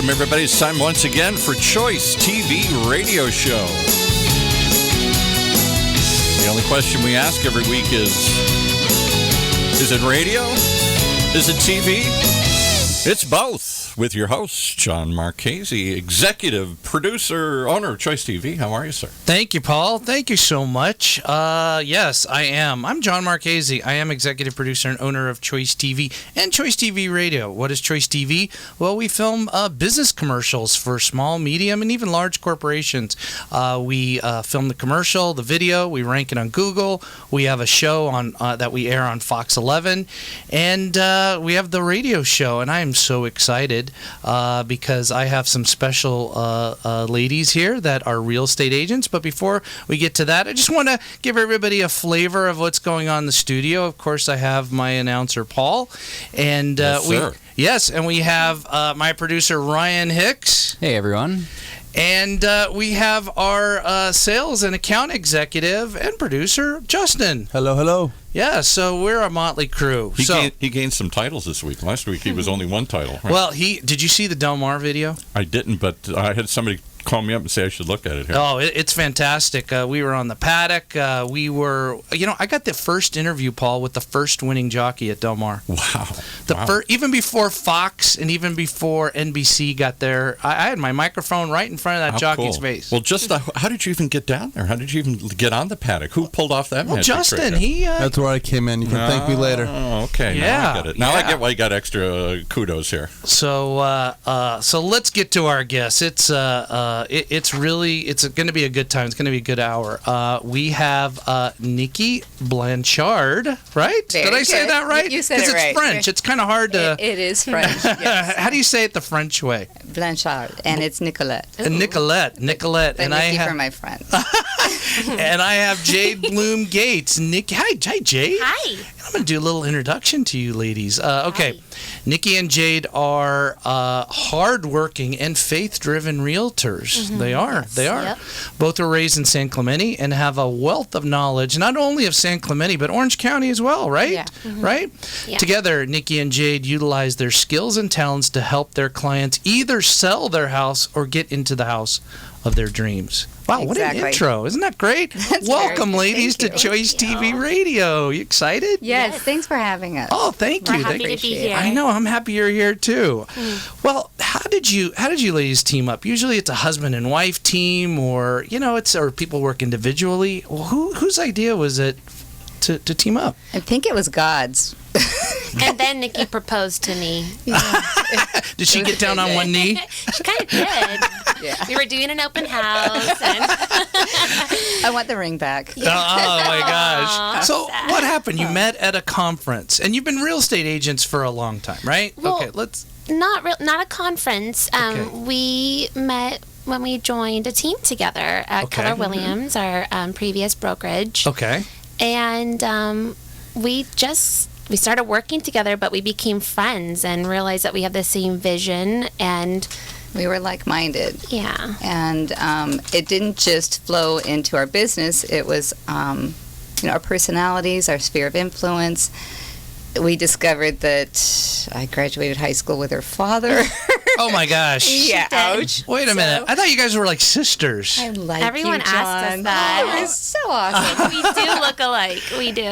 Welcome, everybody. It's time once again for Choice TV Radio Show. The only question we ask every week is it radio? Is it TV? It's both. With your host, John Marchese, executive producer, owner of Choice TV. How are you, sir? Thank you, Paul. Thank you so much. Yes, I am. I'm John Marchese. I am executive producer and owner of Choice TV and Choice TV Radio. What is Choice TV? Well, we film business commercials for small, medium, and even large corporations. We film the commercial, the video. We rank it on Google. We have a show on that we air on Fox 11. And we have the radio show. And I am so excited because I have some special ladies here that are real estate agents. But before we get to that, I just want to give everybody a flavor of what's going on in the studio. Of course, I have my announcer, Paul. And and we have my producer, Ryan Hicks. Hey, everyone. And we have our sales and account executive and producer, Justin. Hello, hello. Yeah, so we're a motley crew. He gained some titles this week. Last week he was only one title. Right? Well, did you see the Del Mar video? I didn't, but I had somebody call me up and say I should look at it here. Oh, it's fantastic. We were on the paddock. We were, I got the first interview, Paul, with the first winning jockey at Del Mar. Wow. Even before Fox and even before NBC got there, I had my microphone right in front of that jockey's face. Well, just how did you even get down there? How did you even get on the paddock? Who pulled off that magic Justin, trick? That's where I came in. You can thank me later. Oh, okay. Yeah. Now I get it. Now I get why you got extra kudos here. So let's get to our guests. It's going to be a good time. It's going to be a good hour. We have Nicki Blanchard, right? Very Did I say good. that right? You said it right. Because it's French. It's kind of hard to... It is French, yes. How do you say it the French way? Blanchard, and it's Nicolette. Nicolette. But and Nicki for my friends. And I have Jade Bloom Gates. Hi, Jade. Hi. I'm going to do a little introduction to you ladies. Okay. Hi. Nicki and Jade are hardworking and faith-driven realtors. Mm-hmm. They are. Yes. They are. Yep. Both were raised in San Clemente and have a wealth of knowledge, not only of San Clemente, but Orange County as well, right? Yeah. Mm-hmm. Right? Yeah. Together, Nicki and Jade utilize their skills and talents to help their clients either sell their house or get into the house of their dreams. Wow, Exactly. what an intro. Isn't that great? That's Welcome, very- ladies, to thank you. Choice TV Radio. You excited? Yes, thanks for having us. Oh, thank We're you. happy Thank to be appreciate it. here. I know. I'm happy you're here too. Well, how did you ladies team up? Usually, it's a husband and wife team, or or people work individually. Well, whose idea was it to team up? I think it was God's. And then Nicki proposed to me. Did she get down on one knee? She kind of did. Yeah. We were doing an open house. And I want the ring back. Oh my gosh! Aw, So sad. what happened? You met at a conference, and you've been real estate agents for a long time, right? Well, Okay, let's. not a conference. Okay. We met when we joined a team together at Okay. Keller Williams, our previous brokerage. Okay. And we started working together, but we became friends and realized that we have the same vision. And We were like-minded. yeah, And it didn't just flow into our business. It was, our personalities, our sphere of influence. We discovered that I graduated high school with her father. Oh my gosh! Yeah, did. ouch. Wait a minute. I thought you guys were like sisters. I like Everyone you, asked us John. that. Oh, it's so awesome. we do look alike. We do.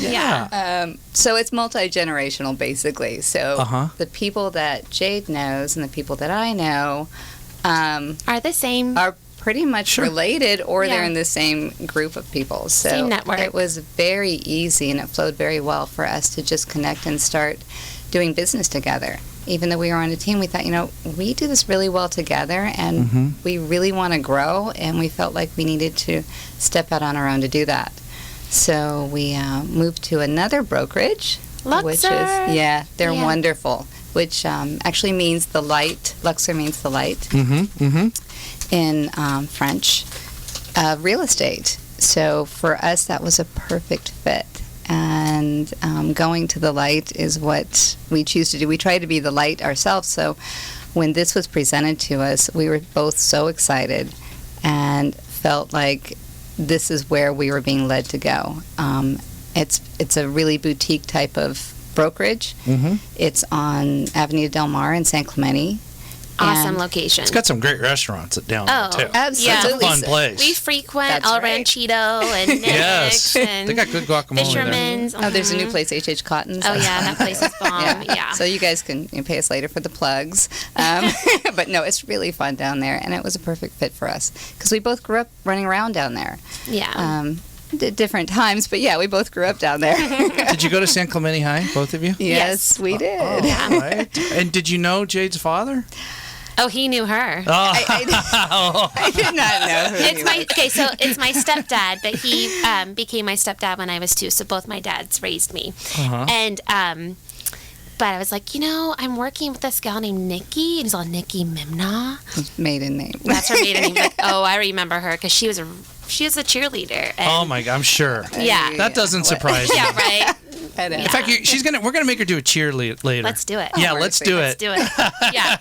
Yeah. So it's multi-generational, basically. So Uh-huh. the people that Jade knows and the people that I know Are the same. are pretty much Sure. related, or they're Yeah. in the same group of people. So Same network. it was very easy, and it flowed very well for us to just connect and start doing business together. Even though we were on a team, we thought, we do this really well together, and we really want to grow, and we felt like we needed to step out on our own to do that. So we moved to another brokerage, which Luxor. they're Yeah. wonderful, which actually means the light. Luxor means the light in French, real estate. So for us, that was a perfect fit. And going to the light is what we choose to do. We try to be the light ourselves. So when this was presented to us, we were both so excited and felt like this is where we were being led to go. It's a really boutique type of brokerage. It's on Avenida Del Mar in San Clemente. Awesome And location. It's got some great restaurants down Oh, there, too. absolutely. It's a fun place. We frequent That's El right. Ranchito and Nick's Yes. and They got good guacamole there. Fisherman's. Oh, there's a new place, H.H. Cotton's. Oh, yeah, that place is bomb. Yeah. So you guys can pay us later for the plugs. But no, it's really fun down there, and it was a perfect fit for us because we both grew up running around down there. Yeah. At different times, but yeah, we both grew up down there. Did you go to San Clemente High, both of you? Yes, we did. Oh, right. And did you know Jade's father? Oh, he knew her. I did not know who It's he my was. okay. So it's my stepdad, but he became my stepdad when I was 2. So both my dads raised me, and but I was like, I'm working with this gal named Nicki, and he's all Nicki Mimna. Maiden name. That's her maiden name. Like, oh, I remember her because she was a cheerleader. And, Oh my God, I'm sure. Yeah. That doesn't surprise me. Yeah, right. I know. In fact, we're gonna make her do a cheer later. Let's do it. Yeah, Oh, let's mercy. do Let's it. do it. Yeah.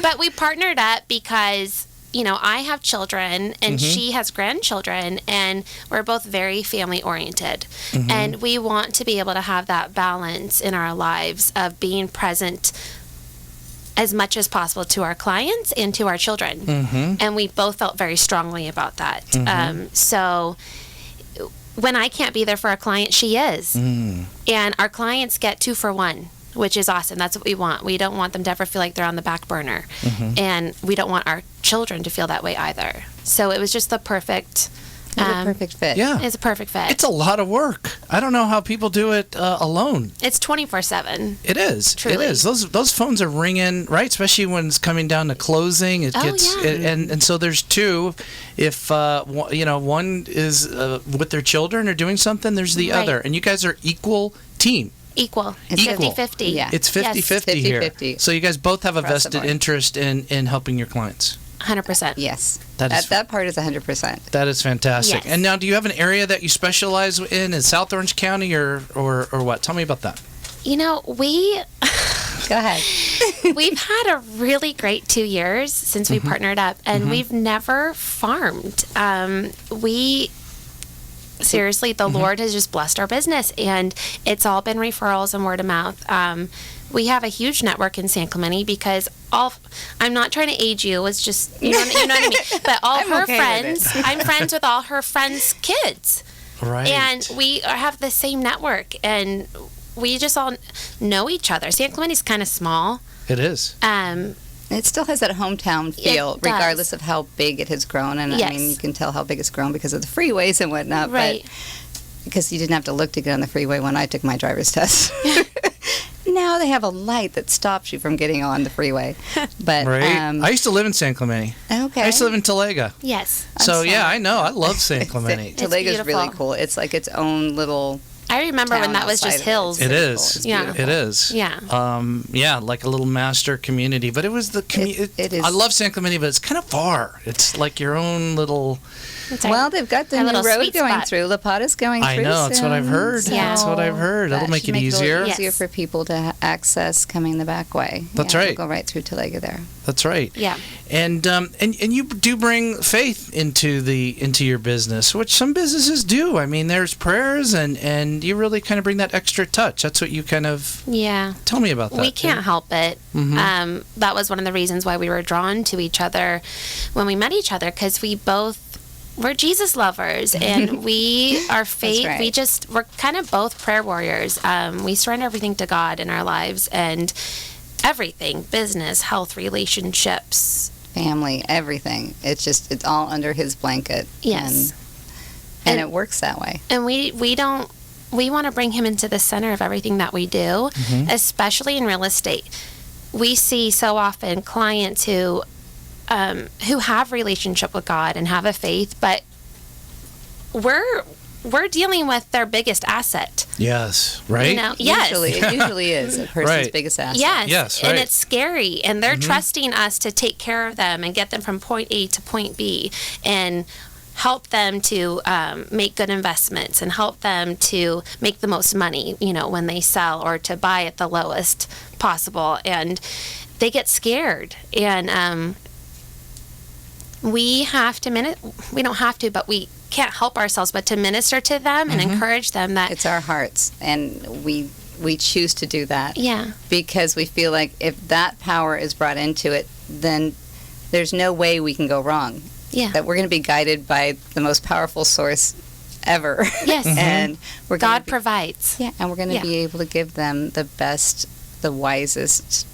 But we partnered up because, I have children and she has grandchildren, and we're both very family oriented. And we want to be able to have that balance in our lives of being present as much as possible to our clients and to our children. And we both felt very strongly about that. So when I can't be there for a client, she is. And our clients get 2 for 1. Which is awesome. That's what we want. We don't want them to ever feel like they're on the back burner. And we don't want our children to feel that way either. So it was just the perfect... It's a perfect fit. Yeah. It's a perfect fit. It's a lot of work. I don't know how people do it alone. It's 24/7. It is. Truly. It is. Those phones are ringing, right? Especially when it's coming down to closing. It Oh, gets yeah. and so there's 2. If one is with their children or doing something, there's the Right. other, and you guys are equal team. Equal. It's Equal. 50-50. Yeah. It's 50-50 here. 50-50. So you guys both have a Across the vested board. interest in helping your clients. 100%. Yes. That Part is 100%. That is fantastic. Yes. And now, do you have an area that you specialize in South Orange County or what? Tell me about that. We... Go ahead. We've had a really great 2 years since we partnered up, and we've never farmed. Seriously, the Lord has just blessed our business, and it's all been referrals and word of mouth. We have a huge network in San Clemente because I'm not trying to age you. It's just, you know what I mean? But all I'm her okay with friends, I'm friends with all her friends' kids. Right. And we have the same network, and we just all know each other. San Clemente's kind of small. It is. It still has that hometown feel, It does. regardless of how big it has grown. And I Yes. mean, you can tell how big it's grown because of the freeways and whatnot. Right. But because you didn't have to look to get on the freeway when I took my driver's test. Now they have a light that stops you from getting on the freeway. But Right. I used to live in San Clemente. okay. I used to live in Talega. Yes. So sorry. yeah, I know. I love San Clemente. Talega's really beautiful. cool. It's like its own little. I remember when town that was outside just of hills. It is. It's Yeah. beautiful. It is. Yeah. Yeah, like a little master community. But it was the community. It is. I love San Clemente, but it's kind of far. It's like your own little. It's our- Well, they've got the our new little road sweet going spot. through. La Plata's going I through. know. That's what I've soon, heard. Yeah. That's what I've heard. that That'll make should it easier. a little easier Yes. for people to access coming the back way. That's Yeah, right. We'll go right through Talega there. That's right. Yeah. And you do bring faith into your business, which some businesses do. I mean, there's prayers and you really kind of bring that extra touch. That's what you kind of Yeah. tell me about that. We can't help it. That was one of the reasons why we were drawn to each other when we met each other, because we're Jesus lovers, and we are faith. right. We're kind of both prayer warriors. We surrender everything to God in our lives, and everything, business, health, relationships. Family, everything. It's all under his blanket. Yes. And it works that way. And we want to bring him into the center of everything that we do, especially in real estate. We see so often clients who have relationship with God and have a faith, but we're dealing with their biggest asset. Yes, right? You know? Yes. It usually is a person's Right. biggest asset. Yes. Yes, And right. it's scary. And they're trusting us to take care of them and get them from point A to point B and help them to make good investments and help them to make the most money, when they sell, or to buy at the lowest possible. And they get scared. And we have to we don't have to, but we can't help ourselves but to minister to them and encourage them that It's our hearts. And we we choose to do that. Yeah. Because we feel like if that power is brought into it, then there's no way we can go wrong. Yeah. That we're going to be guided by the most powerful source ever. Yes. And we're gonna God provides. Yeah, and we're going to be able to give them the best, the wisest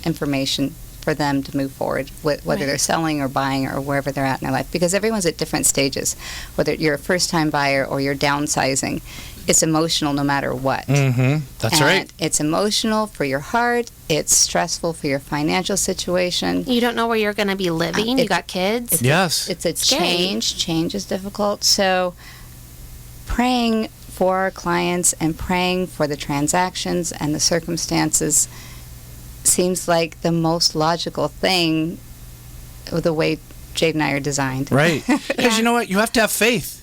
information for them to move forward, whether they're selling or buying or wherever they're at in their life. Because everyone's at different stages. Whether you're a first-time buyer or you're downsizing, it's emotional no matter what. That's right. It's emotional for your heart. It's stressful for your financial situation. You don't know where you're going to be living. You got kids. Yes. It's a Scary. change. Change is difficult. So praying for our clients and praying for the transactions and the circumstances seems like the most logical thing, the way Jade and I are designed. Right. Because you know what? You have to have faith.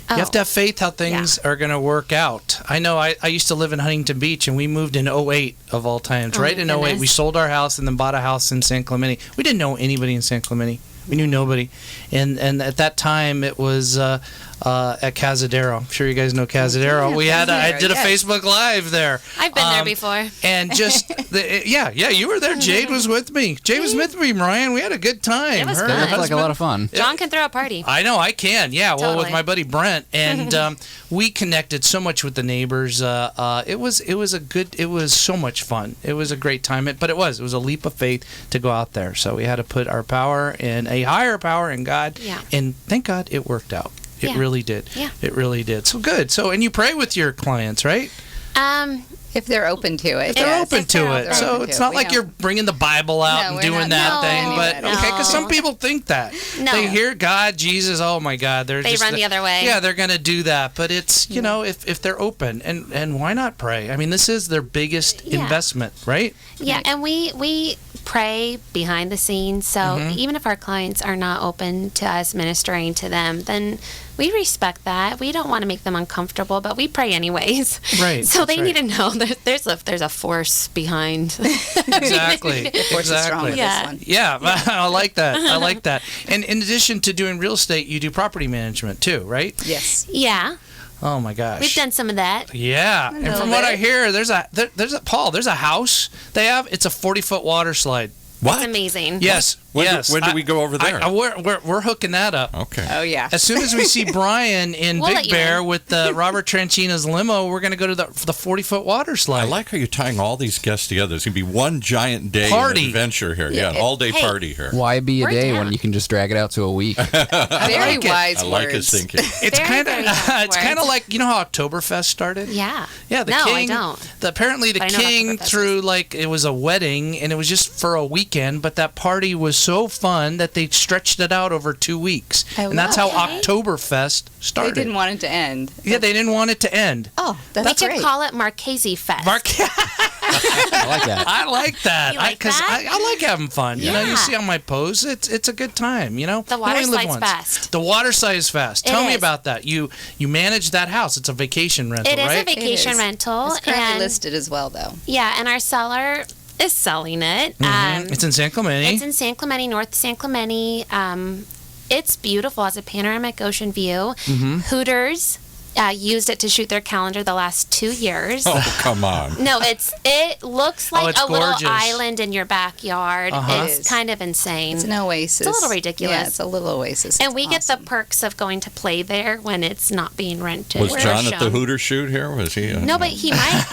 You have to have faith how things are going to work out. I know I used to live in Huntington Beach, and we moved in 08 of all times. Right in 08, goodness. we sold our house and then bought a house in San Clemente. We didn't know anybody in San Clemente. We knew nobody. And at that time, it was at Cazadero. I'm sure you guys know Cazadero. I did a Facebook Live there. I've been there before. And just, you were there. Jade was with me. Jade was with me, Ryan. We had a good time. It was Her fun. It looked like a husband- lot of fun. John can throw a party. I know I can. Yeah, well, with Totally. my buddy Brent, and we connected so much with the neighbors. It was so much fun. It was a great time. But it was a leap of faith to go out there. So we had to put our power in a higher power in God. Yeah. And thank God it worked out. It Yeah. really did. Yeah. It really did. So good. So and you pray with your clients, right? If they're open to it. They're yes. open to it. They're So open it's to it. not We like don't- you're bringing the Bible out No, and we're doing not that doing thing. But any of okay, that. because some people think that. No. They hear God, Jesus. Oh my God, They just run the other way. Yeah, they're going to do that. But it's if they're open and why not pray? I mean, this is their biggest investment, right? Yeah, and we pray behind the scenes. So even if our clients are not open to us ministering to them, then we respect that. We don't want to make them uncomfortable, but we pray anyways. Right. So that's they right. need to know that there's a force behind. Exactly. Force is strong with Yeah. this one. Yeah, I like that. I like that. And in addition to doing real estate, you do property management too, right? Yes. Yeah, Oh my gosh. we've done some of that. Yeah, and little from what I bit. hear, there's a house they have. It's a 40-foot water slide. What? It's amazing. Yes. When yes. do we go over there? We're hooking that up. Okay. Oh, yeah. As soon as we see Brian in We'll let Big you Bear in. with Robert Tranchina's limo, we're going to go to the 40-foot water slide. I like how you're tying all these guests together. It's going to be one giant day Party. of adventure here. Yeah, an Yeah. all-day Hey. party here. Why be a We're day down. when you can just drag it out to a week? Very like it. wise I like his words. thinking. It's Very, kind of very nice it's kind of words. like how Oktoberfest started. Yeah. Yeah, the no, king. I don't. Apparently, the But I know king Oktoberfest threw it was a wedding, and it was just for a weekend. But that party was so fun that they stretched it out over 2 weeks, Oh, and that's how okay. Oktoberfest They started. didn't want it to end. Yeah, they didn't want it to end. Oh, We that's could great. call it Marchese Fest. I like that. I like that. You like Because that? I like having fun. You know, you Yeah. see on my posts, it's a good time. You know, The You water only live slide's once. fast. The water slide is fast. It Tell me is. about that. You manage that house. It's a vacation rental, It is right? a vacation It is. rental. It's currently and listed as well, though. Yeah, and our seller is selling it. It's in San Clemente. It's in San Clemente, North San Clemente. It's beautiful. It has a panoramic ocean view. Mm-hmm. Hooters used it to shoot their calendar the last 2 years. Oh, come on. No, it looks like it's a little gorgeous. island in your backyard. Uh-huh. It It's is. kind of insane. It's an oasis. It's a little ridiculous. Yeah, it's a little oasis. and It's we get awesome. the perks of going to play there when it's not being rented. Was or John at the shown. Hooter shoot here? Was he? No, but he might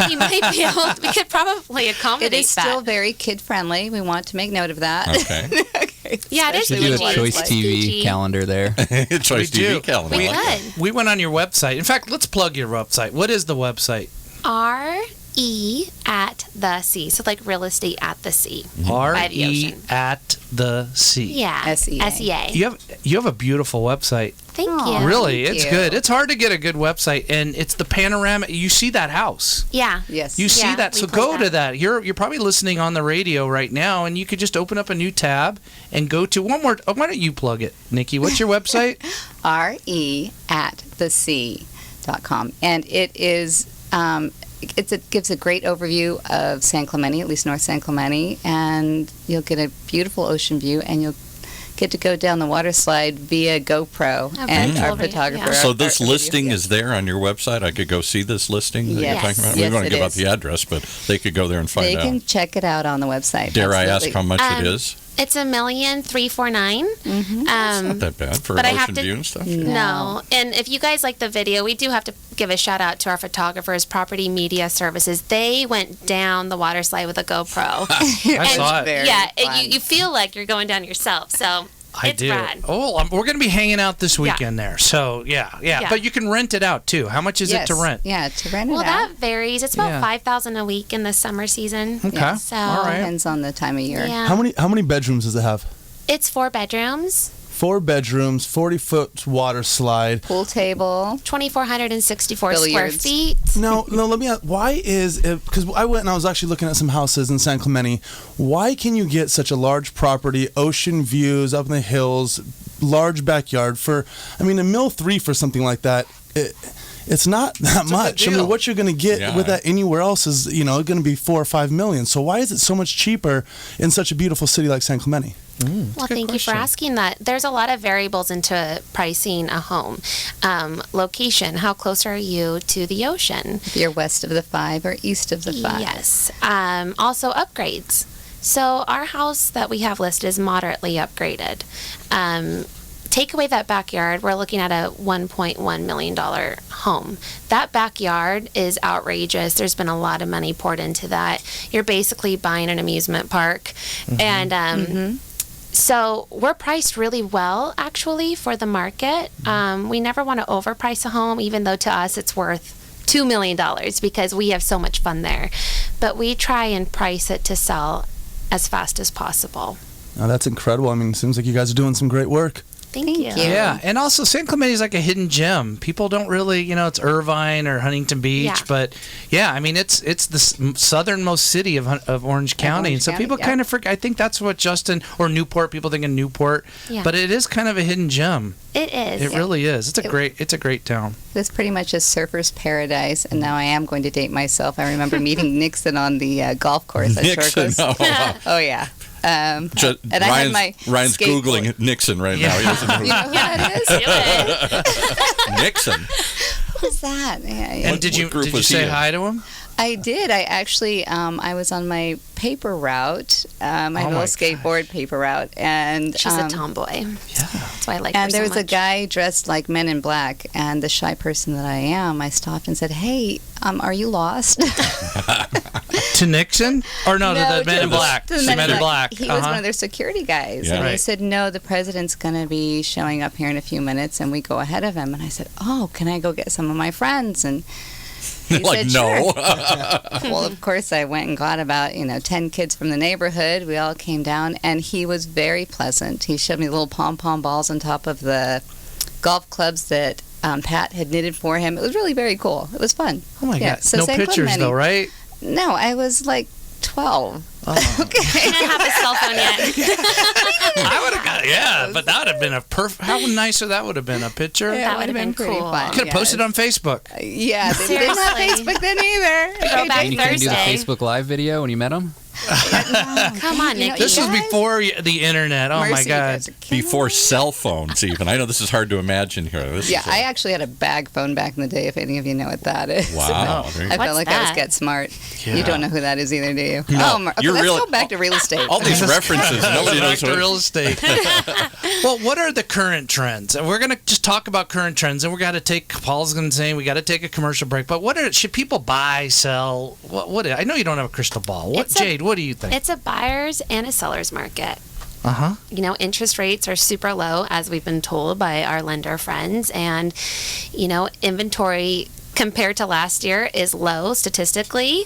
be able. We could probably accommodate It is still that. very kid friendly. We want to make note of that. Okay. Okay. Yeah, it is Should do the PG. Choice TV PG. calendar there. Choice We do. TV calendar. We I like that. could. We went on your website. In fact, let's plug your website. What is the website? RE at the sea. So like real estate at the sea. By the RE ocean. at the sea. Yeah. SEA. SEA. You have a beautiful website. Thank Aw. you. Really, Thank it's you. good. It's hard to get a good website, and it's the panorama. You see that house. Yeah. Yes. You see Yeah, that. we So play go to that. that. You're probably listening on the radio right now, and you could just open up a new tab and go to one more. Why don't you plug it, Nikki? What's your website? REatthesea.com. And it is, it gives a great overview of San Clemente, at least North San Clemente, and you'll get a beautiful ocean view, and you'll get to go down the water slide via GoPro, and our photographer. So this our listing video, is there on your website? I could go see this listing that Yes. you're talking about? Yes, We want to it give out is. the address, but they could go there and find They out. can check it out on the website. Dare I ask absolutely. how much it is? It's $1,349,000. Not that bad for but I ocean have to- view and stuff. No. And if you guys like the video, we do have to give a shout out to our photographers, Property Media Services. They went down the water slide with a GoPro. I saw it. Very Yeah, fun. you feel like you're going down yourself. So I it's do. rad. Oh, we're going to be hanging out this weekend there. So, yeah. But you can rent it out, too. How much is it to rent? Yeah, to rent Well, it out. that varies. It's about $5,000 a week in the summer season. Okay. Yeah. So All right. Depends on the time of year. yeah, How many bedrooms does it have? it's 4 bedrooms, 4 bedrooms, 40-foot water slide. Pool table. 2,464 square Billiards. feet. No, let me ask, why is it, because I went and I was actually looking at some houses in San Clemente. Why can you get such a large property, ocean views up in the hills, large backyard for, $1.3 million for something like that? It's not that much. deal. What you're going to get with that anywhere else is, going to be $4 or $5 million. So why is it so much cheaper in such a beautiful city like San Clemente? Well, thank you for asking that. There's a lot of variables into pricing a home. Location, how close are you to the ocean? If you're west of the 5 or east of the 5. Yes. Also, upgrades. So our house that we have listed is moderately upgraded. Take away that backyard, we're looking at a $1.1 million home. That backyard is outrageous. There's been a lot of money poured into that. You're basically buying an amusement park. And so we're priced really well, actually, for the market. We never want to overprice a home, even though to us it's worth $2 million because we have so much fun there. But we try and price it to sell as fast as possible. Oh, that's incredible. It seems like you guys are doing some great work. Thank you. Yeah, and also San Clemente is like a hidden gem. People don't really, it's Irvine or Huntington Beach, Yeah. but it's the southernmost city of Orange County, and so County, people yeah. kind of forget. I think that's what Justin or Newport. People think of Newport, Yeah. but it is kind of a hidden gem. It is. It really is. It's a great town. It's pretty much a surfer's paradise, and now I am going to date myself. I remember meeting Nixon on the golf course at Nixon. Shortcoast. Oh, yeah. And I had my Ryan's skateboard. Googling Nixon right now. He doesn't know You know who that is? Nixon. Who's that? Yeah, yeah. And did you what group was say he in? hi to him? I did. I actually, I was on my paper route, my Oh my little skateboard paper route, and She's a tomboy. Yeah. That's why I like her and there so was a much. guy dressed like Men in Black, and the shy person that I am, I stopped and said, "Hey, are you lost?" To Nixon? Or no, No, the Men in to- Black. to the The Men Men in Black. He was one of their security guys, Yeah. and he Right. said, "No, the president's going to be showing up here in a few minutes, and we go ahead of him." And I said, "Oh, can I go get some of my friends?" And he Like, said, no. "Sure." Well, of course, I went and got about 10 kids from the neighborhood. We all came down, and he was very pleasant. He showed me little pom-pom balls on top of the golf clubs that Pat had knitted for him. It was really very cool. It was fun. Oh my Yeah, God. so No San pictures Clemente. though, right? No, I was like 12. Oh. He didn't have a cell phone yet. I would have got, yeah, but that would have been a perfect. How nicer that would have been, a picture. Yeah, That it would have been pretty cool. fun. Could have posted yes. on Facebook. Yeah, they didn't have Seriously. Facebook then either. Throwback You couldn't do the Thursday. Facebook Live video when you met him? Come on, You know, Nikki. This was guys- before the internet. Oh my Mercy, you God. guys are killing Before me. cell phones, even. I know this is hard to imagine here. This Yeah, is I actually had a bag phone back in the day, if any of you know what that is. wow. There you I go. felt like I that? was Get Smart. Yeah. You don't know who that is either, do you? No, okay, you're let's really- go back to real estate. All these references. Nobody Back knows to what. real estate. Well, what are the current trends? And we're going to just talk about current trends, and we're going to take. Paul's going to say we got to take a commercial break. But should people buy, sell? What? I know you don't have a crystal ball. Jade? What do you think? It's a buyer's and a seller's market. Uh-huh. Interest rates are super low, as we've been told by our lender friends, and inventory compared to last year is low statistically.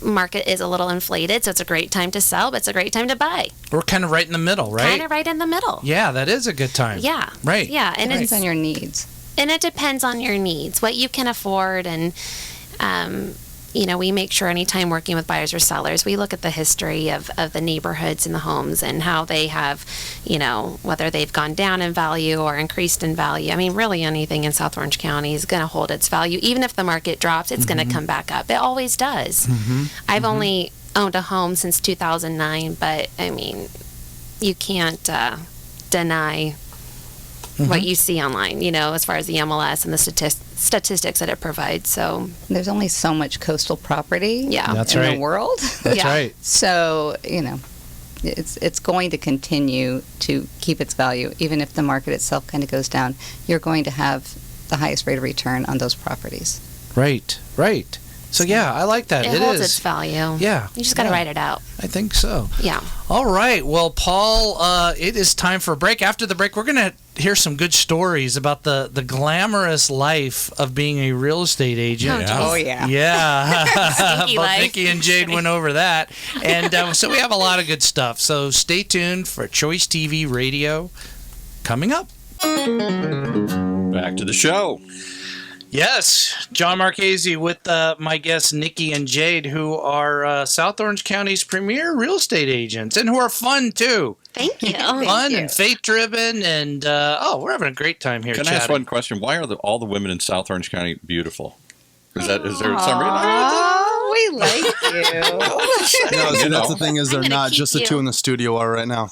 Market is a little inflated, so it's a great time to sell, but it's a great time to buy. We're kind of right in the middle, right? Kind of right in the middle. Yeah, that is a good time. Yeah. Right. Yeah, and Depends on your needs. it depends on your needs, what you can afford, and we make sure anytime working with buyers or sellers, we look at the history of the neighborhoods and the homes and how they have, whether they've gone down in value or increased in value. I mean, really anything in South Orange County is going to hold its value. Even if the market drops, it's going to come back up. It always does. I've only owned a home since 2009, but I mean, you can't deny what you see online, as far as the MLS and the statistics that it provides. So There's only so much coastal property That's in right. the world. That's Yeah. right. So, it's going to continue to keep its value. Even if the market itself kind of goes down, you're going to have the highest rate of return on those properties. Right. So yeah, I like that. it holds is. its value. Yeah. You just got to yeah, write it out. I think so. Yeah. All right. Well, Paul, it is time for a break. After the break, we're going to hear some good stories about the glamorous life of being a real estate agent. Oh, yeah. Yeah. Stinky Both life. Nicki and Jade went over that. And so we have a lot of good stuff. So stay tuned for Choice TV Radio coming up. Back to the show. Yes, John Marchese with my guests Nicki and Jade, who are South Orange County's premier real estate agents and who are fun too. Thank you. Fun you. and faith-driven, and we're having a great time here. Can I ask one question? Why are all the women in South Orange County beautiful? Is there some reason? Oh, we like you. No, see, that's the thing is they're I'm gonna not keep just the you. two in the studio are right now.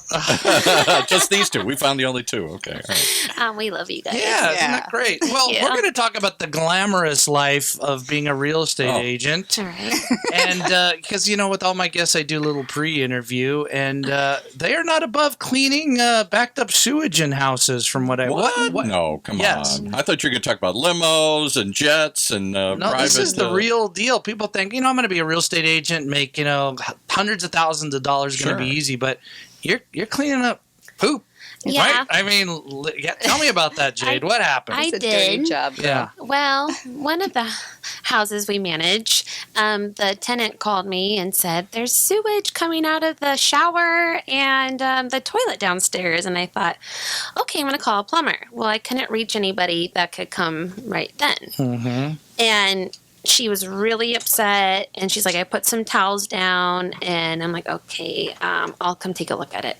Just these two. We found the only two. Okay. All right. We love you guys. Yeah, isn't that great? Well, Yeah. we're going to talk about the glamorous life of being a real estate agent. All right. And because, with all my guests, I do a little pre-interview, and they are not above cleaning backed up sewage in houses from what I... What? No, come Yes. on. I thought you were going to talk about limos and jets and No, private... this is the real deal. People think, I'm going to be a real estate agent, make, hundreds of thousands of dollars, going to be easy, but you're cleaning up poop. Yeah. Right? I mean, tell me about that, Jade. What happened? I It's a dirty did. job. yeah. Well, one of the houses we manage, the tenant called me and said, there's sewage coming out of the shower and the toilet downstairs. And I thought, okay, I'm going to call a plumber. Well, I couldn't reach anybody that could come right then. Mm-hmm. And she was really upset. And she's like, I put some towels down. And I'm like, okay, I'll come take a look at it.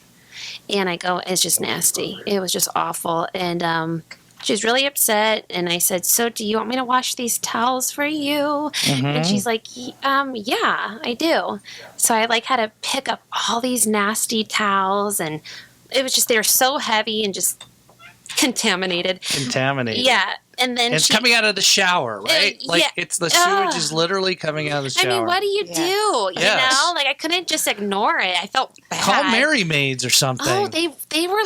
And I go, it's just nasty. It was just awful. And she's really upset. And I said, so do you want me to wash these towels for you? And she's like, yeah, I do. So I had to pick up all these nasty towels. And it was just, they were so heavy and just contaminated. Contaminated. Yeah. And then It's coming out of the shower, right? yeah. It's the sewage is literally coming out of the shower. I mean, what do you do? You Yes. know, I couldn't just ignore it. I felt bad. Call Mary Maids or something. Oh, they were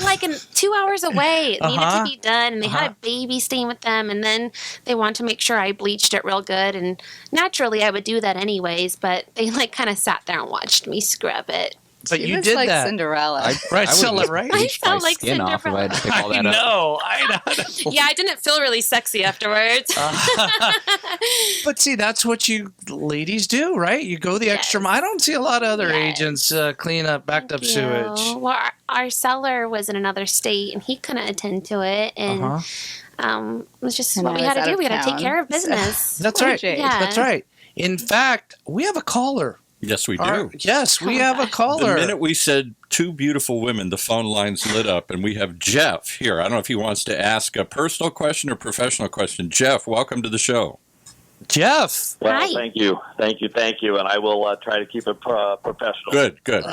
2 hours away. It needed to be done, and they had a baby staying with them. And then they wanted to make sure I bleached it real good. And naturally, I would do that anyways. But they kind of sat there and watched me scrub it. But She you was did like that. Cinderella. Right, I so would right. bleach I my felt like skin off if I had to pick all I that up. know. I know. Yeah, I didn't feel really sexy afterwards. But see, that's what you ladies do, right? You go the extra mile. I don't see a lot of other Yes. agents clean up backed up sewage. Well, our seller was in another state, and he couldn't attend to it. And it's just And what I we was had to out do. of We had to take town, care of so- business. That's Poor right. Jade. Yeah. That's right. In fact, we have a caller. Yes, we do. Yes, we Oh, have a gosh. caller. The minute we said two beautiful women, the phone lines lit up, and we have Jeff here. I don't know if he wants to ask a personal question or professional question. Jeff, welcome to the show. Jeff. Well, Hi. thank you, and I will try to keep it professional. Good. Jeff,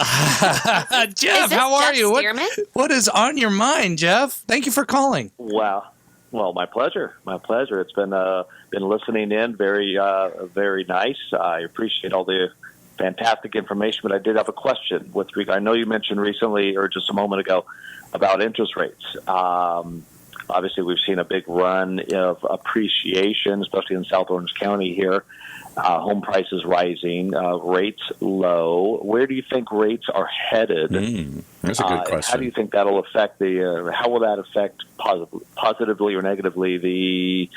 Is this how are Jeff you? Stearman? What is on your mind, Jeff? Thank you for calling. Wow. Well, my pleasure. It's been listening in, very nice. I appreciate all the fantastic information, but I did have a question with regard. I know you mentioned recently, or just a moment ago, about interest rates. Obviously, we've seen a big run of appreciation, especially in South Orange County here. Home prices rising, rates low. Where do you think rates are headed? That's a good And question. how do you think that'll affect how will that affect positively or negatively the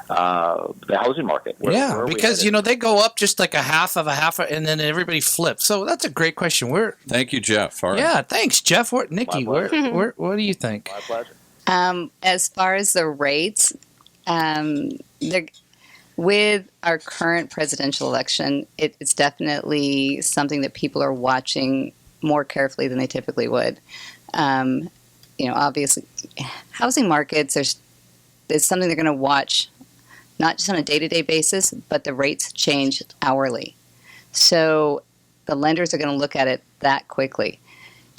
housing market? Where are we because headed? they go up just like a half, and then everybody flips. So that's a great question. Thank you, Jeff. All right. Yeah, thanks, Jeff. Nikki, My pleasure. what do you think? My pleasure. As far as the rates, with our current presidential election, it's definitely something that people are watching more carefully than they typically would. Obviously, housing markets, it's something they're going to watch, not just on a day-to-day basis, but the rates change hourly. So the lenders are going to look at it that quickly.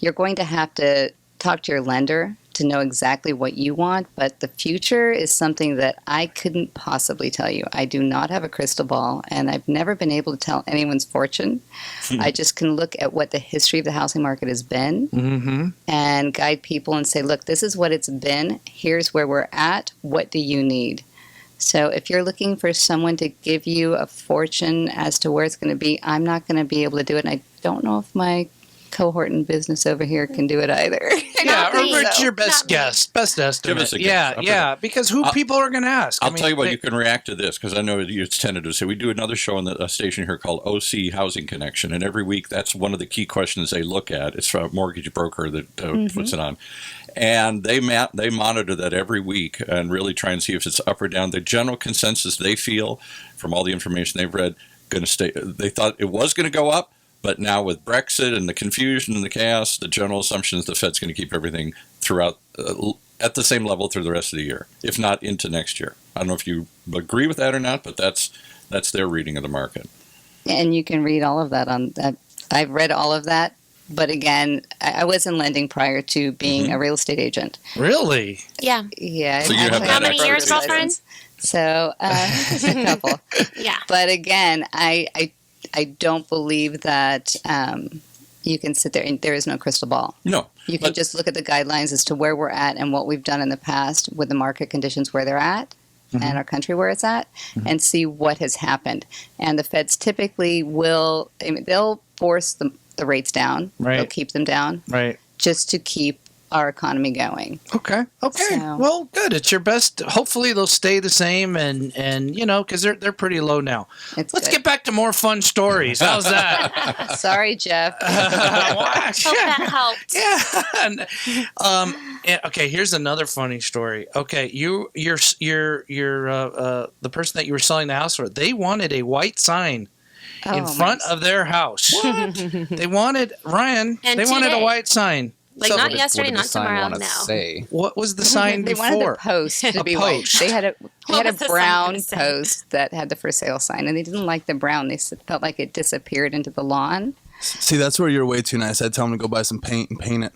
you're going to have to talk to your lender to know exactly what you want, but the future is something that I couldn't possibly tell you. I do not have a crystal ball, and I've never been able to tell anyone's fortune. I just can look at what the history of the housing market has been and guide people and say, look, this is what it's been. Here's where we're at. What do you need? So if you're looking for someone to give you a fortune as to where it's going to be, I'm not going to be able to do it. And I don't know if my cohort in business over here can do it either. Yeah, or me. it's your Not best me. guess, best estimate. Give us a guess. Yeah, because who people are going to ask? I'll tell you what, you can react to this, because I know it's tentative. So we do another show on the station here called OC Housing Connection, and every week that's one of the key questions they look at. It's from a mortgage broker that puts it on. And they monitor that every week and really try and see if it's up or down. The general consensus they feel from all the information they've read, going to stay. They thought it was going to go up. But now with Brexit and the confusion and the chaos, the general assumption is the Fed's going to keep everything throughout at the same level through the rest of the year, if not into next year. I don't know if you agree with that or not, but that's their reading of the market. And you can read all of that on that. I've read all of that. But again, I was in lending prior to being a real estate agent. Really? Yeah. Yeah. So you have How many years, expertise. girlfriend? So just a couple. Yeah. But again, I don't believe that you can sit there and there is no crystal ball. No. You can just look at the guidelines as to where we're at and what we've done in the past with the market conditions where they're at and our country where it's at and see what has happened. And the Feds typically will, they'll force the rates down. Right. They'll keep them down Right. just to keep our economy going. Okay. So- Well, good. It's your best. Hopefully they'll stay the same, and because they're pretty low now. It's Let's good. get back to more fun stories. How's that? Sorry, Jeff. Hope that helped. Yeah. And, okay. Here's another funny story. Okay, you're the person that you were selling the house for. They wanted a white sign in front of their house. They wanted Ryan. And they wanted a today. white sign. Like So- not What yesterday, did not the sign tomorrow. want to No. say? What was the sign They before? wanted the post to be white. post. They had a What was the sign brown gonna say? post that had the for sale sign, and they didn't like the brown. They felt like it disappeared into the lawn. See, that's where you're way too nice. I'd tell him to go buy some paint and paint it.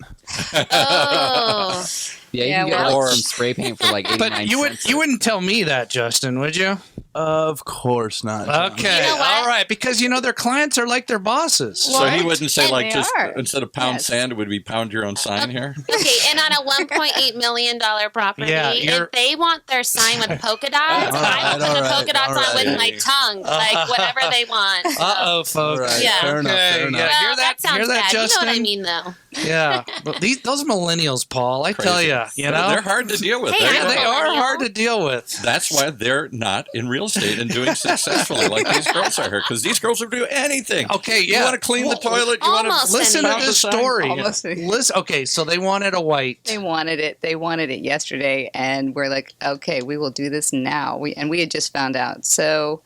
Oh. Yeah, you Yeah, can get well- like some spray paint for like 89 But cents. you wouldn't tell me that, Justin, would you? Of course not. John. Okay, You know what? all right, because their clients are like their bosses. So he wouldn't say And like they just are. instead of pound Yes. sand, it would be pound your own sign here. Okay, and on a $1.8 million property, Yeah, if they want their sign with polka dots, I will put all the right, polka dots all on with right. my tongue, like whatever they want. So. Uh-oh, folks. All right, Yeah. fair enough, Okay, fair enough. yeah. Well, Hear that? sounds Hear that, bad. Justin? You know what I mean, though. Yeah, but those millennials, Paul, I tell Crazy. you, They're hard to deal with. Hey, They're- I'm they are millennial. hard to deal with. That's why they're not in real estate and doing successfully like these girls are here. Because these girls will do anything. Okay, You yeah. want to clean the toilet? You want Almost to Listen to Pound this sign? story. Almost. Listen. Okay, so they wanted a white. They wanted it. They wanted it yesterday, and we're like, okay, we will do this now. We had just found out. So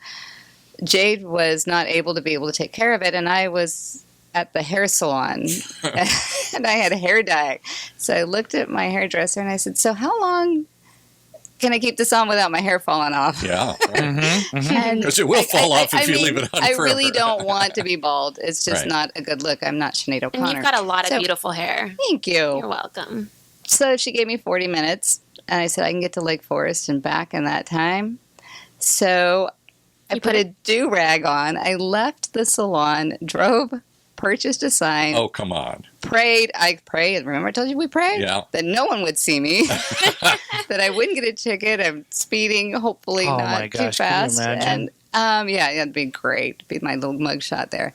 Jade was not able to take care of it, and I was at the hair salon, and I had hair dye. So I looked at my hairdresser and I said, "So how long can I keep this on without my hair falling off?" Yeah. And 'Cause it will fall off if you mean, leave it on I forever. really don't want to be bald. It's just Right. not a good look. I'm not Sinead O'Connor. And you've got a lot of So- beautiful hair. Thank you. You're welcome. So she gave me 40 minutes, and I said I can get to Lake Forest and back in that time. So I You put put a do-rag on. I left the salon, drove, purchased a sign, Oh, come on. prayed. I prayed. Remember I told you we prayed? Yeah. That no one would see me, that I wouldn't get a ticket. I'm speeding, hopefully Oh, not my too gosh, can you fast. imagine? And yeah, it'd be great. Be my little mugshot there.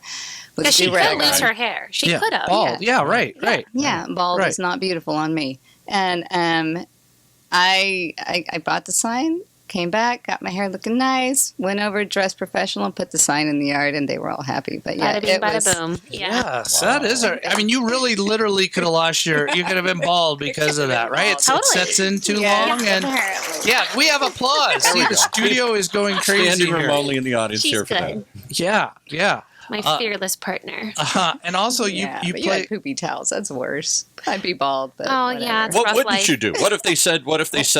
With Because she do-rag could lose on. her hair. She yeah, could have. bald. Yeah, right. Yeah, bald Right. is not beautiful on me. And I bought the sign, came back, got my hair looking nice, went over, dressed professional, put the sign in the yard, and they were all happy. But yeah, Bada bing, it bada was. boom. Yeah. Yes, that is. I mean, you really, literally could have lost you could have been bald because of that, right? It Totally. sets in too Yeah, long, and apparently. yeah, we have applause. See, the studio is going crazy Standing here. remotely in the audience She's here for that. good. Yeah. My fearless partner. And also, Yeah, you but play. had poopy towels. That's worse. I'd be bald, but Oh, whatever. yeah, it's What rough wouldn't life. you do? What if they said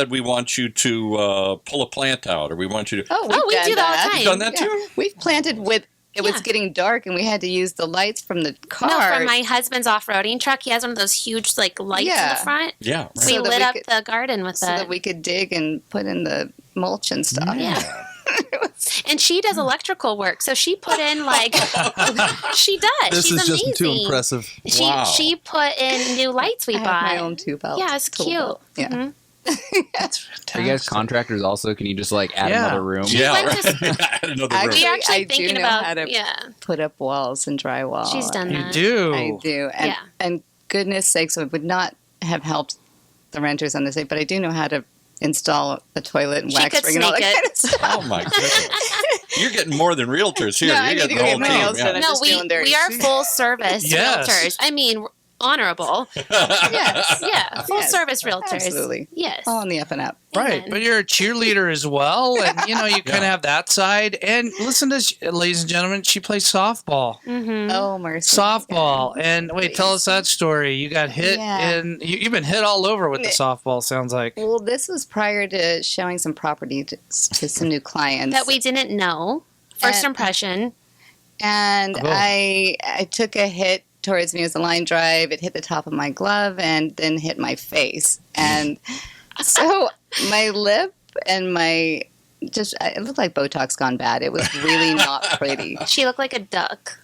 we want you to pull a plant out, or we want you to? Oh, Oh, we done do that all the that. time. You've done that Yeah. too. We've planted with it was getting dark and we had to use the lights from the car. No, from my husband's off-roading truck. He has one of those huge like lights in the front. Yeah, right. So we lit up the garden with so that we could dig and put in the mulch and stuff. Yeah. And she does electrical work, so she put in like she does. This She's is amazing. just too impressive. She put in new lights we I bought. have my own tool belt. Yeah, it's Tool cute. belt. Yeah. Mhm. That's fantastic. Are you guys contractors also? Can you just like add another room? Yeah, went right. to- Add another Actually, room. We are actually I do thinking know about how to put up walls and drywall. She's done You that. do. I do. And, Yeah. and goodness sakes, I would not have helped the renters on this day, but I do know how to install a toilet and She wax could ring and all that snake it. kind of stuff. Oh my goodness! You're getting more than realtors here. No, I You're need getting to the go whole get my team. nails done. Yeah. I'm No, just feeling dirty. we are full service Yes. realtors. I mean, honorable. Yes. Yeah, full Yes. service realtors. Absolutely. Yes. All on the up and up. Right, Amen. but you're a cheerleader as well, and you know you kind of have that side. And listen to, ladies and gentlemen, she plays softball. Mm-hmm. Oh, mercy. Softball, and wait, tell us that story. You got hit, Yeah. and you've been hit all over with the softball. Sounds like. Well, this was prior to showing some property to some new clients. That we didn't know. First And- impression. And Oh. I took a hit towards me. It was a line drive. It hit the top of my glove and then hit my face. And so my lip and my it looked like Botox gone bad. It was really not pretty. She looked like a duck.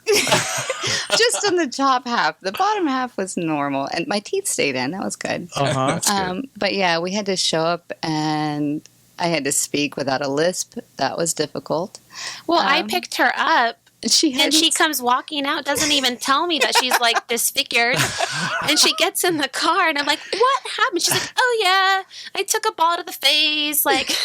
Just in the top half. The bottom half was normal. And my teeth stayed in. That was good. Uh-huh. That's good. But yeah, we had to show up and I had to speak without a lisp. That was difficult. Well, I Um, picked her up. She And she comes walking out, doesn't even tell me that she's like disfigured. And she gets in the car, and I'm like, "What happened?" She's like, "Oh yeah, I took a ball to the face." Like,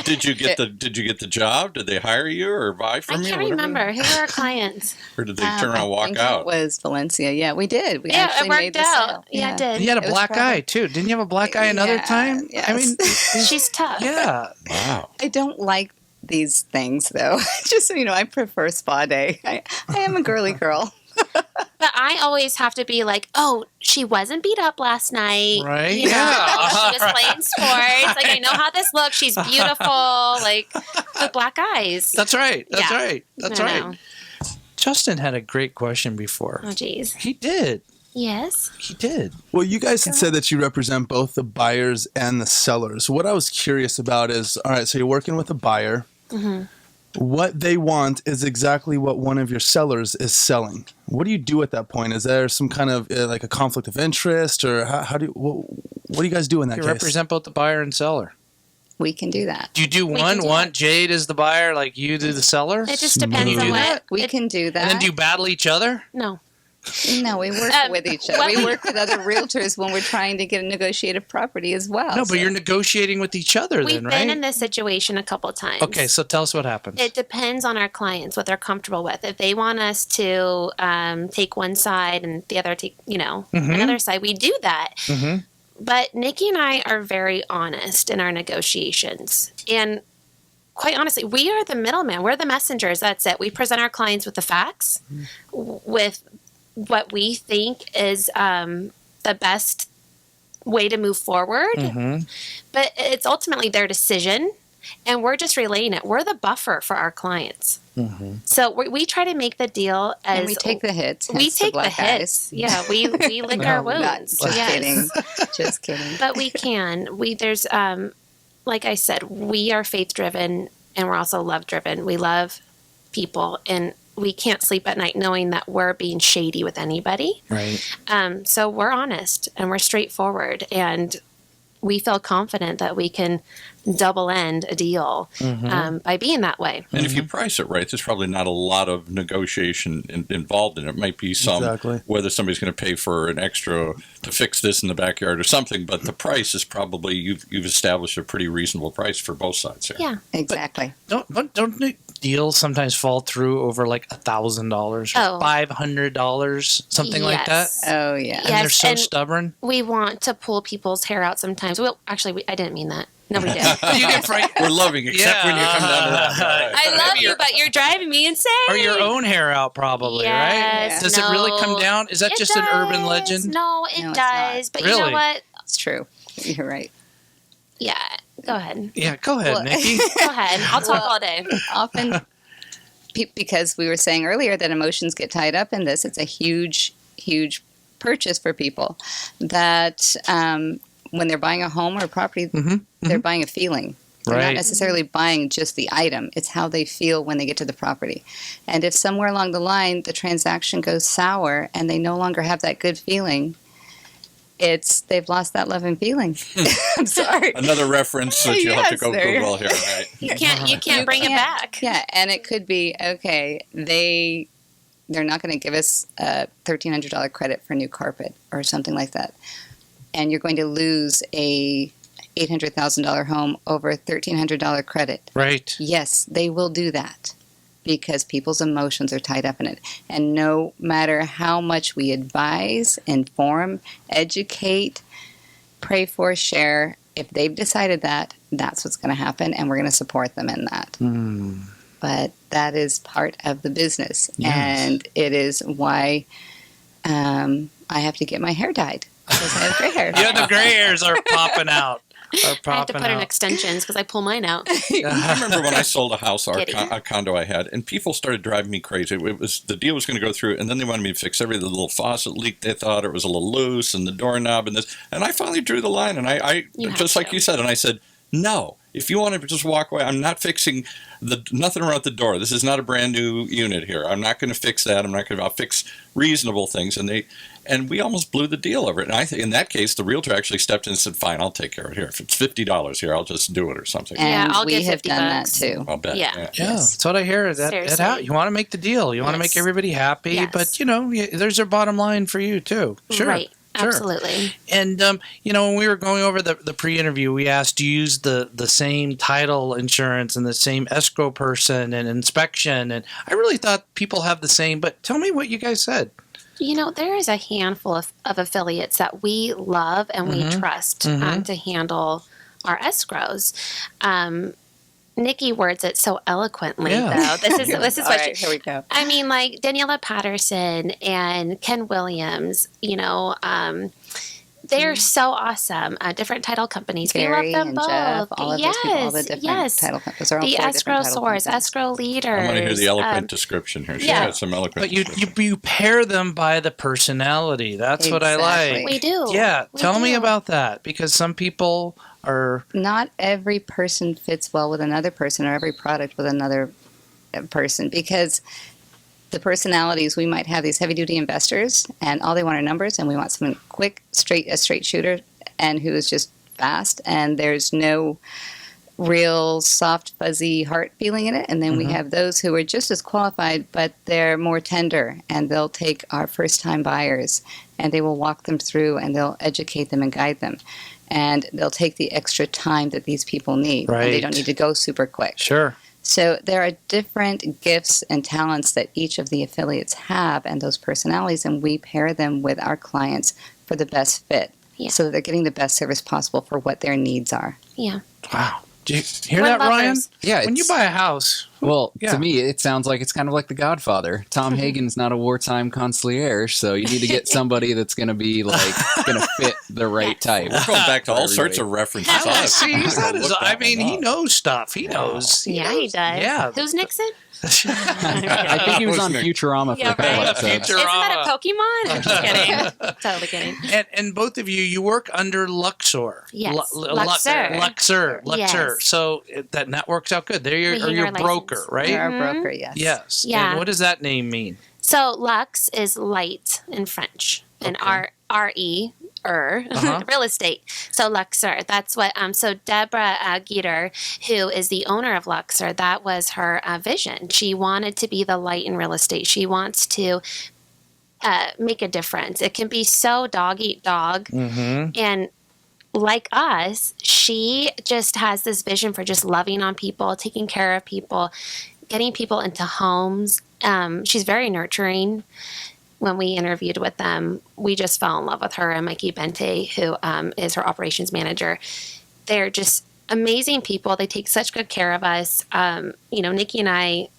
Did you get the job? Did they hire you or buy I from you? can't Whatever? remand who were our clients. Or did they turn around and I walk think out? It was Valencia. Yeah, we did. We Yeah, actually it worked made the out. sale. Yeah, it did. And you had a It was black probably- eye too. Didn't you have a black eye another Yeah, time? yes. I mean, She's tough. yeah. Wow. I don't like these things though. Just so you know, I prefer spa day. I am a girly girl. But I always have to be like, "Oh, she wasn't beat up last night, Right? You know, Yeah. she was playing sports. Like, I know how this looks. She's beautiful. Like, with black eyes." That's right. That's Yeah. right. That's I right. know. Justin had a great question before. Oh, geez. He did. Yes. He did. Well, you guys had said that you represent both the buyers and the sellers. What I was curious about is, all right, so you're working with a buyer. Mm-hmm. What they want is exactly what one of your sellers is selling. What do you do at that point? Is there some kind of like a conflict of interest, or how do you, what do you guys do in that You case? represent both the buyer and seller. We can do that. Do you do We one? can do One that. Jade is the buyer, like you do the seller. It just depends Can on you do what. that? We it- can do that. And then do you battle each other? No. No, we work with each other. what- We work with other realtors when we're trying to get a negotiated property as well. No, but So- you're negotiating with each other We've then, been right? in this situation a couple times. Okay, so tell us what happens. It depends on our clients, what they're comfortable with. If they want us to take one side and the other take, another side, we do that. Mhm. But Nicki and I are very honest in our negotiations. And quite honestly, we are the middleman. We're the messengers. That's it. We present our clients with the facts, with what we think is the best way to move forward. Mhm. But it's ultimately their decision, and we're just relaying it. We're the buffer for our clients. So we try to make the deal as and we take the hits. we hence take the black hits. eyes. Yeah, we lick our wounds. Just Yes. kidding. Just kidding. But we can. There's like I said, we are faith driven and we're also love driven. We love people, and we can't sleep at night knowing that we're being shady with anybody. Right. So we're honest and we're straightforward, and we feel confident that we can double end a deal by being that way. And if you price it right, there's probably not a lot of negotiation involved in it. It might be some, Exactly. whether somebody's going to pay for an extra to fix this in the backyard or something, but the price is probably, you've established a pretty reasonable price for both sides here. Yeah. Exactly. Don't deals sometimes fall through over like $1,000 or Oh. $500, something like that? Yes. Oh yeah. And they're Yes, so and- stubborn. We want to pull people's hair out sometimes. Well, actually, I didn't mean that. No, we did. You get We're loving, except when you come down to that. All right. I love you, but you're driving me insane. or your own hair out, probably, Yes, right? Does it really come no. down? Is that It just an urban does. legend? No, it No, it's does. But you Really? know what? It's true. You're right. Yeah, go ahead. Yeah, go ahead, Well- Nicki. Go ahead. I'll talk all day. Often because we were saying earlier that emotions get tied up in this. It's a huge, huge purchase for people that when they're buying a home or a property, they're buying a feeling. They're not necessarily buying just the item. It's how they feel when they get to the property. And if somewhere along the line the transaction goes sour and they no longer have that good feeling, they've lost that love and feeling. I'm sorry. Another reference that you have to go Google here, right? You can't bring it back. Yeah, and it could be, okay, they're not going to give us a $1,300 credit for new carpet or something like that. And you're going to lose a $800,000 home over a $1,300 credit. Right. Yes, they will do that because people's emotions are tied up in it. And no matter how much we advise, inform, educate, pray for, share, if they've decided that, that's what's going to happen, and we're going to support them in that. But that is part of the business, and it is why I have to get my hair dyed because I have gray hair. Yeah, the gray hairs are popping out. I have to put in extensions because I pull mine out. I remember when I sold a house, a condo I had, and people started driving me crazy. The deal was going to go through, and then they wanted me to fix everything. The little faucet leak, they thought it was a little loose, and the doorknob, and this. And I finally drew the line, and I just like you said, and I said, no. If you want to just walk away, I'm not fixing nothing wrong with the door. This is not a brand new unit here. I'm not going to fix that. I'll fix reasonable things. And we almost blew the deal over it. And I think in that case, the realtor actually stepped in and said, fine, I'll take care of it here. If it's $50 here, I'll just do it or something. And I'll we give have $50 done that too. I'll bet. Yeah. That's what I hear. That you want to make the deal. You want to make everybody happy. But, there's a bottom line for you too. Sure. Right. Sure. Absolutely. And, when we were going over the pre-interview, we asked, do you use the same title insurance and the same escrow person and inspection? And I really thought people have the same, but tell me what you guys said. There is a handful of affiliates that we love and we trust to handle our escrows. Nicki words it so eloquently, though. This is what right, here we go. I mean, like Daniela Patterson and Ken Williams, they're so awesome. Different title companies. Barry we love them and both. Jeff, all of those people, all the different title companies. The escrow source, escrow leaders. I'm going to hear the eloquent description here. She had some eloquent But you pair them by the personality. That's what I like. We do. Yeah. Tell me about that, because some people are... Not every person fits well with another person or every product with another person, because the personalities, we might have these heavy-duty investors, and all they want are numbers, and we want someone quick, a straight shooter, and who is just fast, and there's no real soft, fuzzy heart feeling in it. And then we have those who are just as qualified, but they're more tender, and they'll take our first-time buyers, and they will walk them through, and they'll educate them and guide them. And they'll take the extra time that these people need. Right. And they don't need to go super quick. Sure. So there are different gifts and talents that each of the affiliates have, and those personalities, and we pair them with our clients for the best fit, so that they're getting the best service possible for what their needs are. Yeah. Wow. Do you hear that, Ryan? Yeah. When you buy a house... Well, to me, it sounds like it's kind of like The Godfather. Tom Hagen's not a wartime concierge, so you need to get somebody that's going to be going to fit the right type. We're going back to all sorts of references. See, he's not he knows stuff. He knows. He does. Yeah. Who's Nixon? I think he was on Futurama for a couple episodes. Isn't that a Pokemon? I'm just kidding. Totally kidding. And both of you work under Luxor. Yes. Luxor. Yes. So that works out good. They're your broker, right? They're our broker, yes. Yes. Yeah. And what does that name mean? So Lux is light in French, and R-E. Real estate. So Luxor, that's what, so Deborah Geeter, who is the owner of Luxor, that was her vision. She wanted to be the light in real estate. She wants to make a difference. It can be so dog eat dog. And like us, she just has this vision for just loving on people, taking care of people, getting people into homes. She's very nurturing. When we interviewed with them, we just fell in love with her and Mikey Bente, who is her operations manager. They're just amazing people. They take such good care of us. Nicki and I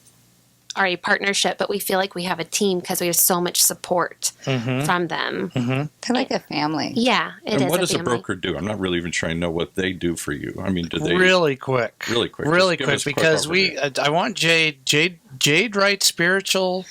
are a partnership, but we feel like we have a team because we have so much support from them. They're like a family. Yeah, it is. And what does a family. broker do? I'm not really even trying to know what they do for you. I mean, do they Really quick. Really quick. Really Just give quick, us a quick because overview. I want Jade writes spiritual.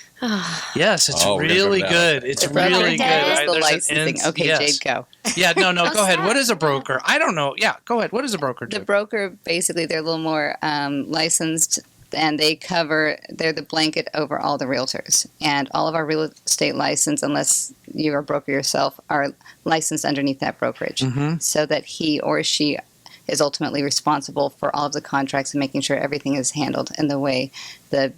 Yes, it's Oh, we're gonna really go to that. good. It's The broker really good. does the There's an licensing. ins- Okay, yes. Jade, go. Yeah, no, Oh, go ahead. What sad. is a broker? I don't know. Yeah, go ahead. What does a broker do? The broker, basically, they're a little more licensed, and they're the blanket over all the realtors. And all of our real estate license, unless you're a broker yourself, are licensed underneath that brokerage. So that he or she is ultimately responsible for all of the contracts and making sure everything is handled in the way the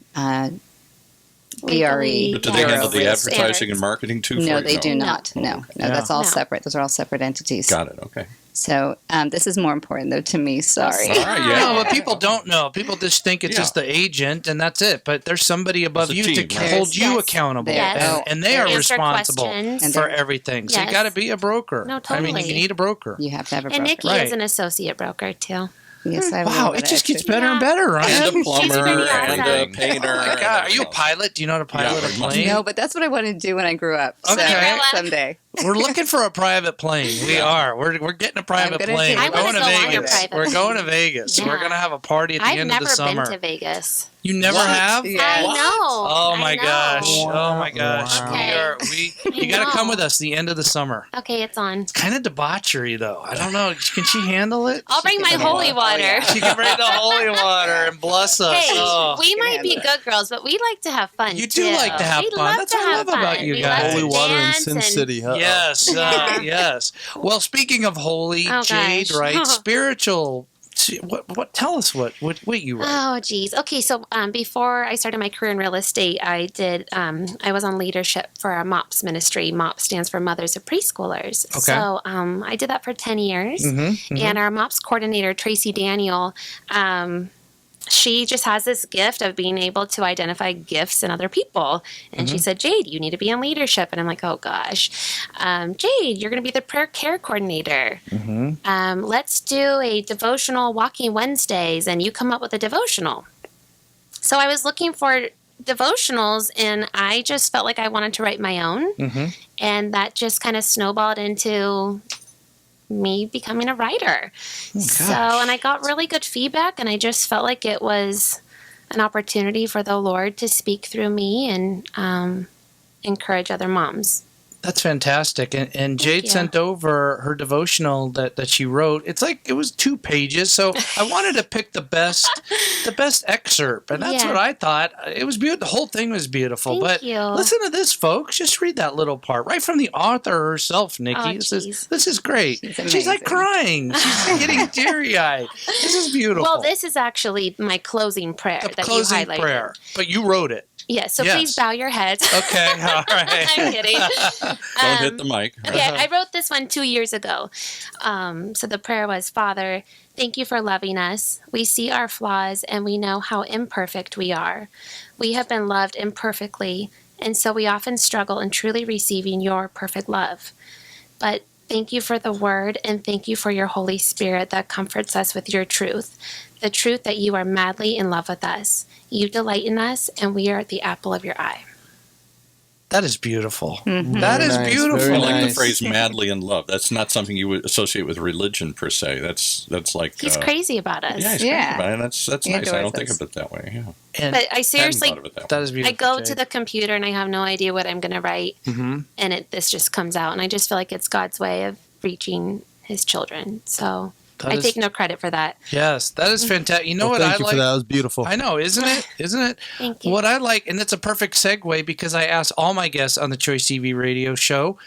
BRE. But do they handle the Standards. advertising and marketing too? No, for they you? do not. No, Yeah. that's all No. separate. Those are all separate entities. Got it. Okay. So this is more important, though, to me. Sorry. All right. Yeah. No, but people don't know. People just think it's Yeah. just the agent and that's it. But there's somebody above It's a you team, to right? hold you Yes. accountable, Yes. and they are Answer responsible questions. And for they're- everything. So you Yes. got to be a broker. No, I mean, totally. you need a broker. You have to have a broker. And Nikki Right. is an associate broker too. Yes, I have a Wow, little it bit just gets extra. better and better, And right? a pretty plumber and a awesome. painter. Oh my and God, are everything you a else. pilot? Do you know how to pilot Yeah, a we must plane? No, but that's what I wanted to do when I grew up. So Okay. someday. We're looking for a private plane. We are. We're getting a private gonna plane. take We're it. I going wanna to go on your Vegas. private We're going to plane. Vegas. Yeah. We're going to have a party at the I've end never of the summer. been to Vegas. You never What? have? Yeah. I know. Oh I my know. gosh. Oh my gosh. Wow. You got to come with us the end of the summer. Okay, it's on. Kind of debauchery though. I don't know. Can she handle it? I'll bring my holy water. She can bring the holy water and bless us. Hey, Oh. we might be good girls, but we like to have fun. You do too. like to have We fun. love That's to what I have love about fun. you We guys. love Holy to water in dance Sin and- City. Uh-oh. Yes, yes. Well, speaking of holy, Oh, Jade gosh. writes spiritual. What? Tell us what you write. Oh, geez. Okay, so before I started my career in real estate, I did. I was on leadership for a MOPS ministry. MOPS stands for Mothers of Preschoolers. Okay. So I did that for 10 years. Mm-hmm. And our MOPS coordinator, Tracy Daniel, she just has this gift of being able to identify gifts in other people. And she said, Jade, you need to be in leadership. And I'm like, oh, gosh. Jade, you're going to be the prayer care coordinator. Let's do a devotional walking Wednesdays, and you come up with a devotional. So I was looking for devotionals, and I just felt like I wanted to write my own. And that just kind of snowballed into me becoming a writer. And I got really good feedback, and I just felt like it was an opportunity for the Lord to speak through me and encourage other moms. That's fantastic. And Jade you. sent over her devotional that she wrote. It was 2 pages, so I wanted to pick the best excerpt, and that's Yeah. what I thought. It was beautiful. The whole thing was beautiful. Thank but you. listen to this, folks. Just read that little part right from the author herself, Nikki. Oh, This is great. She's like amazing. crying. She's getting teary-eyed. This is beautiful. Well, this is actually my closing prayer the that closing you highlighted. prayer, but you wrote it. Yes, so Yes. please bow your heads. Okay, all right. I'm kidding. Don't hit the mic. Okay, I wrote this one 2 years ago. So the prayer was, Father, thank you for loving us. We see our flaws and we know how imperfect we are. We have been loved imperfectly, and so we often struggle in truly receiving your perfect love. But thank you for the word, and thank you for your Holy Spirit that comforts us with your truth, the truth that you are madly in love with us. You delight in us, and we are the apple of your eye. That is beautiful. Mm-hmm. That is Very nice, beautiful. very I like the nice. phrase "madly in love." That's not something you would associate with religion per se. That's like He's crazy about us. Yeah, he's Yeah. crazy about it. That's He nice. I don't adores think us. of it that way. Yeah, And But I Hadn't seriously, thought of it that way. that is beautiful. I go Jade. to the computer and I have no idea what I'm going to write, and this just comes out, and I just feel like it's God's way of reaching His children. So That I is- take no credit for that. Yes, that is fantastic. You know Well, what thank I you like? for that. That was beautiful. I know, isn't it? Isn't it? Thank you. What I like, and it's a perfect segue because I ask all my guests on the Choice TV radio show,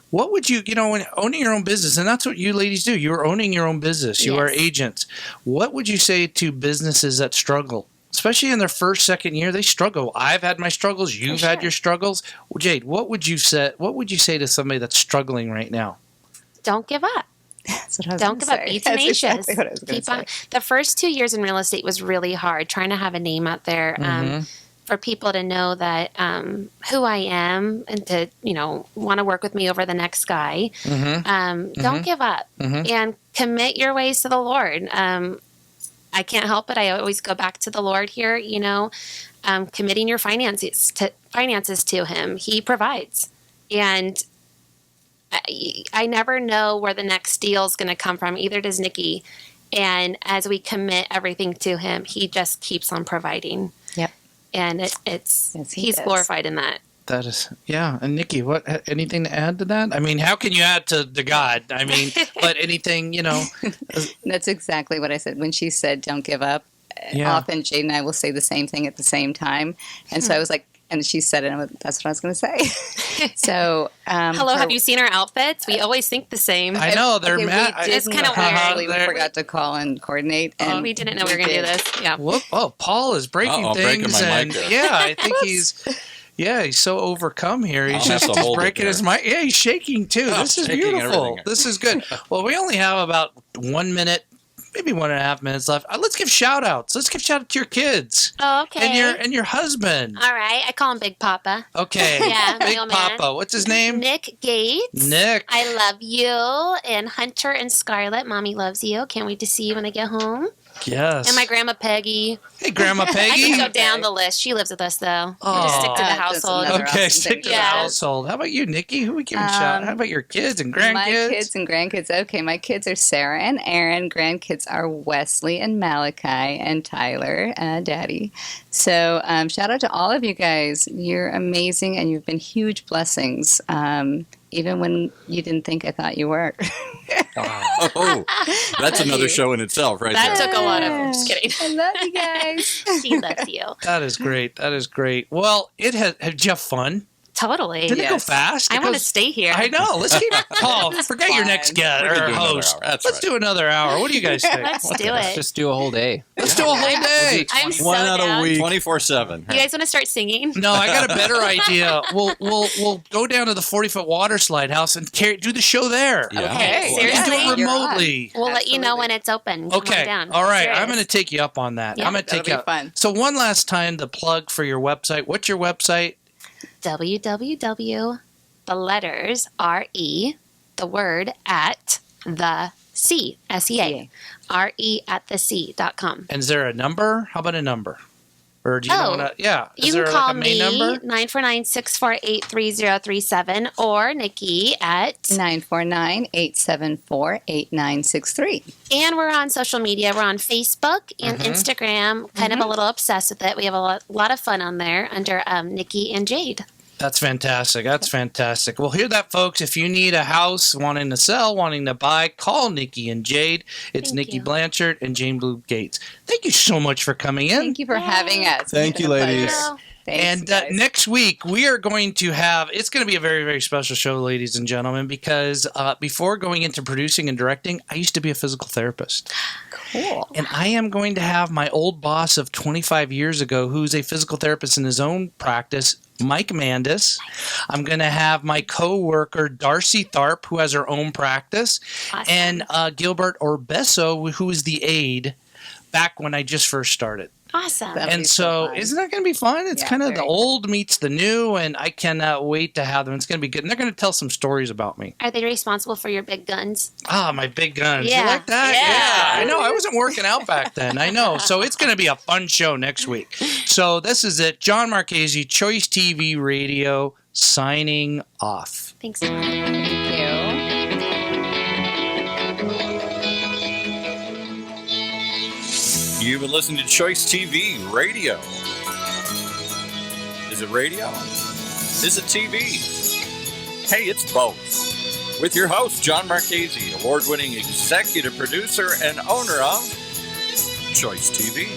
what would you when owning your own business, and that's what you ladies do. You're owning your own business. You are Yes. agents. What would you say to businesses that struggle? Especially in their first, second year, they struggle. I've had my struggles. You've had your struggles. Well, Jade, what would you say to somebody that's struggling right now? Don't give up. That's what I was Don't gonna give up. say. Be That's tenacious. exactly what I was gonna Keep on. say. The first 2 years in real estate was really hard, trying to have a name out there. For people to know that who I am and to want to work with me over the next guy. Don't give up and commit your ways to the Lord. I can't help it. I always go back to the Lord here, committing your finances to him. He provides. And I never know where the next deal is going to come from. Either does Nicki. And as we commit everything to him, he just keeps on providing. Yep. And he's glorified in that. That is, yeah. And Nicki, anything to add to that? I mean, how can you add to God? I mean, but anything, That's exactly what I said when she said, "Don't give up." Yeah. Often Jade and I will say the same thing at the same time, and so I was like, and she said it, and I went, that's what I was going to say. So, hello, have you seen our outfits? We always think the same. I know they're mad. It's kind of weird. We forgot to call and coordinate, and we didn't know we were going to do this. Yeah. Whoop! Oh, Paul is breaking things, breaking my mic there. Yeah, I think he's so overcome here. He's just breaking his mic. Yeah, he's shaking too. This is beautiful. This is good. Well, we only have about 1 minute. Maybe 1.5 minutes left. Let's give shout outs. Let's give shout out to your kids. Oh, okay. And your husband. All right. I call him Big Papa. Okay. Yeah, Big real man. Papa. What's his name? Nick Gates. Nick. I love you. And Hunter and Scarlett. Mommy loves you. Can't wait to see you when I get home. Yes. And my Grandma Peggy. Hey, Grandma I Peggy. can go down the list. She lives with us, though. Oh. Just stick to the That's household. another Okay, awesome stick thing. to the household. How about you, Nicki? Who we giving shout out? How about your kids and grandkids? My kids and grandkids. Okay, my kids are Sarah and Aaron. Grandkids are Wesley and Malachi and Tyler, Daddy. So shout out to all of you guys. You're amazing, and you've been huge blessings. Even when you didn't think I thought you were. Oh, that's another show in itself, right That there. took a lot of. Just kidding. I love you guys. She loves you. That is great. That is great. Well, did you have fun? Totally. Did it go fast? I want to stay here. I know. Let's keep Paul. Forget your next guest We can or do another host. hour. That's Let's right. do another hour. What do you guys think? Let's do Let's it. just do a whole day. Let's do a whole day. I'm so One out down. a week. 24/7. You guys want to start singing? No, I got a better idea. We'll go down to the 40-foot water slide house and do the show there. Yeah. Okay, We can do seriously? it remotely. We'll let you know when it's open. Come on Okay. down. All right. Serious. I'm going to take you up on that. Yeah, I'm going to take that'll you be up. fun. So one last time, the plug for your website. What's your website? www. The letters RE, the word at the sea, SEA, RE at the sea.com. And is there a number? How about a number? Or do you know what? Yeah. Is You there can call like a main me number? 949-648-3037 or Nicki at 949-874-8963. And we're on social media. We're on Facebook and Instagram. Kind of a little obsessed with it. We have a lot of fun on there under Nicki and Jade. That's fantastic. That's fantastic. Well, hear that, folks. If you need a house, wanting to sell, wanting to buy, call Nicki and Jade. It's Thank Nicki you. Blanchard and Jane Blue Gates. Thank you so much for coming in. Thank you for having us. Thank It's you, been a ladies. pleasure. Thanks, And guys. next week, we are going to have, it's going to be a very, very special show, ladies and gentlemen, because before going into producing and directing, I used to be a physical therapist. Cool. And I am going to have my old boss of 25 years ago, who's a physical therapist in his own practice, Mike Mandis. I'm going to have my co-worker, Darcy Tharp, who has her own practice, Awesome. and Gilbert Orbeso, who is the aide back when I just first started. Awesome. That'll be And so so, fun. isn't that going to be fun? It's Yeah, kind of the very old meets the new, and I cannot wait to have them. It's going to be good. And they're going to tell some stories about me. Are they responsible for your big guns? Ah, my big guns. Yeah. You like that? Yeah. I know. I wasn't working out back then. I know. So it's going to be a fun show next week. So this is it. John Marchese, Choice TV Radio, signing off. Thanks so much. Thank you. You've been listening to Choice TV Radio. Is it radio? Is it TV? Hey, it's both. With your host, John Marchese, award-winning executive producer and owner of Choice TV.